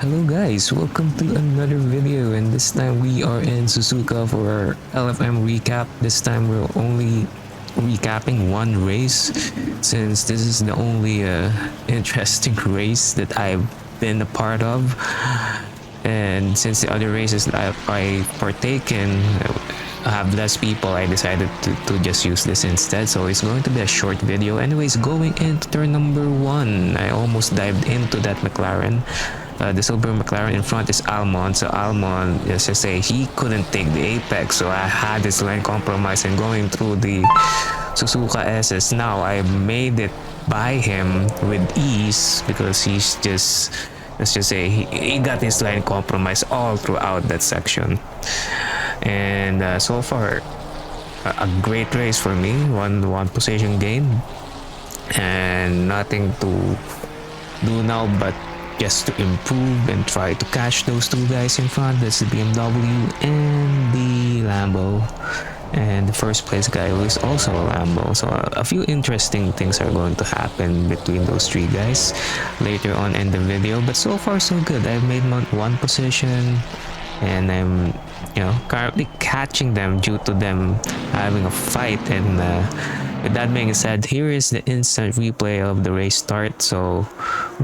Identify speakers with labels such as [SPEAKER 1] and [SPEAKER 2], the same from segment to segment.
[SPEAKER 1] Hello guys, welcome to another video, and this time we are in Suzuka for our LFM recap. This time we're only recapping one race since this is the only interesting race that I've been a part of, and since the other races that I partake in have less people, I decided to just use this instead. So it's going to be a short video. Anyways, going into turn number 1, I almost dived into that McLaren. The silver McLaren in front is Almond. So Almond, let's just say, he couldn't take the apex, so I had this lane compromise and going through the Suzuka SS. Now I made it by him with ease because he's just, let's just say, he got his line compromise all throughout that section. And so far, a great race for me. One position gain, and nothing to do now but just to improve and try to catch those two guys in front. That's the BMW and the Lambo, and the first place guy is also a Lambo. So a few interesting things are going to happen between those three guys later on in the video, but so far so good. I've made one position, and I'm currently catching them due to them having a fight. And with that being said, here is the instant replay of the race start. So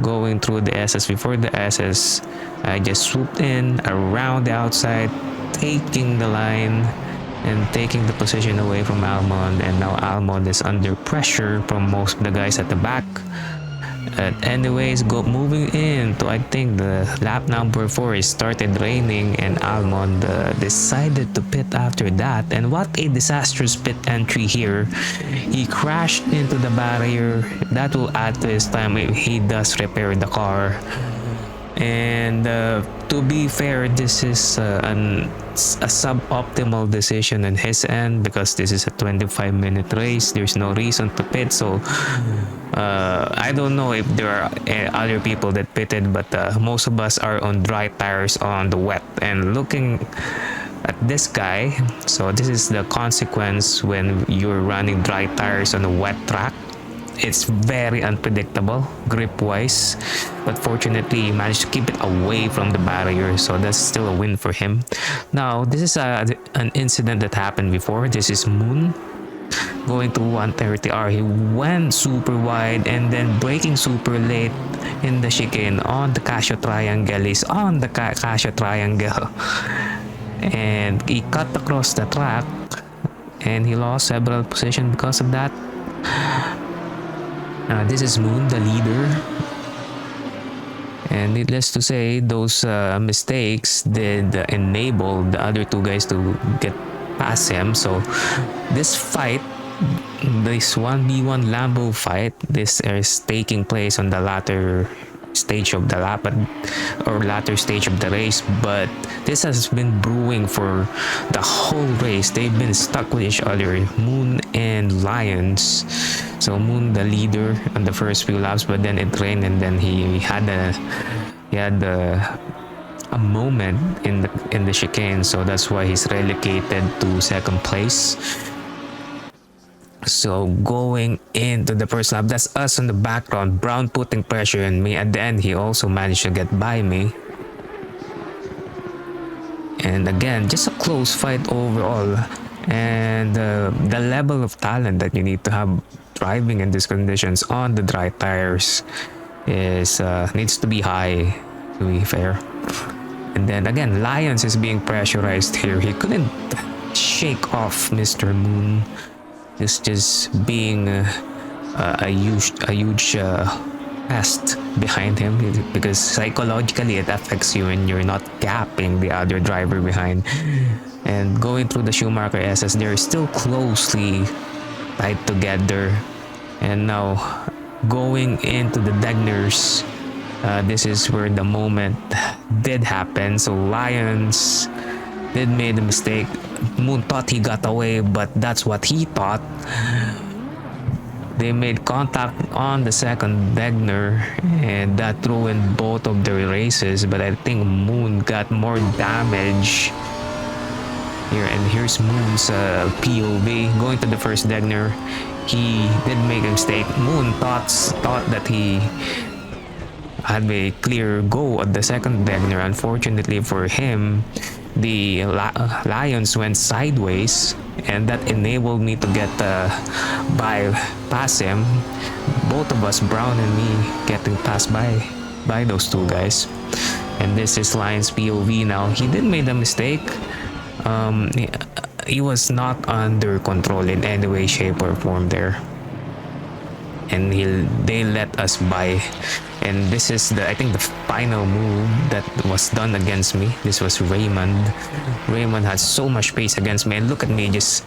[SPEAKER 1] going through the SS, before the SS, I just swooped in around the outside, taking the line and taking the position away from Almond, and now Almond is under pressure from most of the guys at the back. Anyways, moving into, I think, the lap number 4, it started raining and Almond decided to pit after that. And what a disastrous pit entry here. He crashed into the barrier. That will add to his time if he does repair the car. And to be fair, this is a suboptimal decision on his end because this is a 25-minute race. There's no reason to pit. So I don't know if there are other people that pitted, but most of us are on dry tires on the wet. And looking at this guy, so this is the consequence when you're running dry tires on a wet track. It's very unpredictable grip wise, but fortunately he managed to keep it away from the barrier, so that's still a win for him. Now this is an incident that happened before. This is Moon going to 130R. He went super wide and then braking super late in the chicane on the Casio triangle. He's on the Casio triangle and he cut across the track and he lost several positions because of that. This is Moon, the leader, and needless to say, those mistakes did enable the other two guys to get past him. So this fight, this 1v1 Lambo fight, this is taking place on the latter stage of the lap or latter stage of the race, but this has been brewing for the whole race. They've been stuck with each other, Moon and Lions. So Moon the leader on the first few laps, but then it rained and then he had a moment in the chicane, so that's why he's relegated to second place. So going into the first lap, that's us in the background, Brown putting pressure on me. At the end, he also managed to get by me. And again, just a close fight overall. And the level of talent that you need to have driving in these conditions on the dry tires is needs to be high, to be fair. And then again, Lions is being pressurized here. He couldn't shake off Mr. Moon. It's just being a huge pest behind him, because psychologically it affects you when you're not gapping the other driver behind. And going through the Schumacher SS, they're still closely tied together. And now going into the Degners, this is where the moment did happen. So Lions did made a mistake. Moon thought he got away, but that's what he thought. They made contact on the second Degner, and that ruined both of their races. But I think Moon got more damage here, and here's Moon's POV going to the first Degner. He did make a mistake. Moon thought that he had a clear go at the second Wagner. Unfortunately for him, the Lions went sideways, and that enabled me to get past him. Both of us, Brown and me, getting passed by those two guys. And this is Lions POV now. He did make a mistake. He was not under control in any way, shape, or form there. And they let us by. And this is I think the final move that was done against me. This was Raymond. Raymond had so much pace against me, and look at me just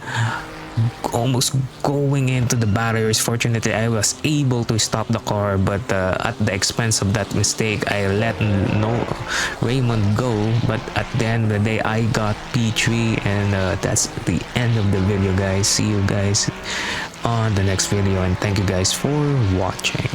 [SPEAKER 1] almost going into the barriers. Fortunately, I was able to stop the car, but at the expense of that mistake, I let Raymond go. But at the end of the day, I got P3, and that's the end of the video, guys. See you guys on the next video, and thank you guys for watching.